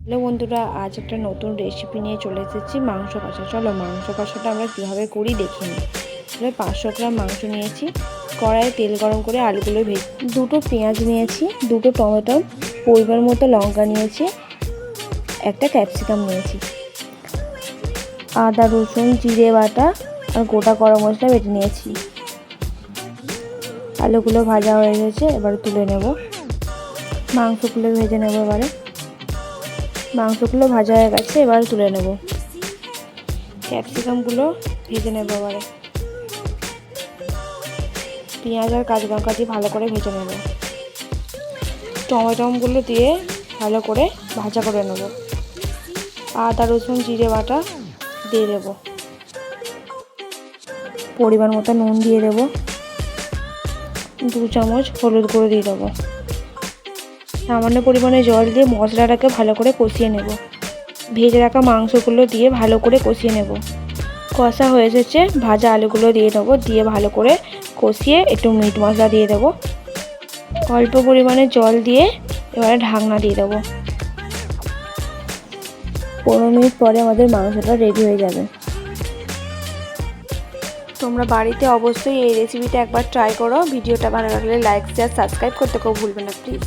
Hello বন্ধুরা, আজ একটা নতুন রেসিপি নিয়ে চলে এসেছি মাংস কষা। চলো মাংস কষাটা আমরা কীভাবে করি দেখে নিই। তাহলে 500 গ্রাম মাংস নিয়েছি, কড়াইয়ে তেল গরম করে আলুগুলো ভেজে, দুটো পেঁয়াজ নিয়েছি, দুটো টমেটো, পরিমাণ মতো লঙ্কা নিয়েছি, একটা ক্যাপসিকাম নিয়েছি, আদা রসুন জিরে বাটা আর গোটা গরম মশলা বেটে নিয়েছি। আলুগুলো ভাজা হয়ে গেছে, এবারে তুলে নেব। মাংসগুলো ভেজে নেব। মাংসগুলো ভাজা হয়ে গেছে, এবার তুলে নেব। ক্যাপসিকামগুলো ভেজে নেব। এবারে পেঁয়াজ আর কাঁচা লঙ্কা দিয়ে ভালো করে ভেজে নেব। টমেটোগুলো দিয়ে ভালো করে ভাজা করে নেব। আদা রসুন জিরে বাটা দিয়ে দেব। পরিমাণ মতো নুন দিয়ে দেব। 2 চামচ হলুদ গুঁড়ো দিয়ে দেবো। সামান্য পরিমাণে জল দিয়ে মশলাটাকে ভালো করে কষিয়ে নেব। ভেজে রাখা মাংসগুলো দিয়ে ভালো করে কষিয়ে নেব। কষা হয়ে এসেছে, ভাজা আলুগুলো দিয়ে দেবো। দিয়ে ভালো করে কষিয়ে একটু মিট মশলা দিয়ে দেবো। অল্প পরিমাণে জল দিয়ে এবারে ঢাকনা দিয়ে দেবো। 15 মিনিট পরে আমাদের মাংসটা রেডি হয়ে যাবে। তোমরা বাড়িতে অবশ্যই এই রেসিপিটা একবার ট্রাই করো। ভিডিওটা ভালো লাগলে লাইক শেয়ার সাবস্ক্রাইব করতে কেউ ভুলবে না প্লিজ।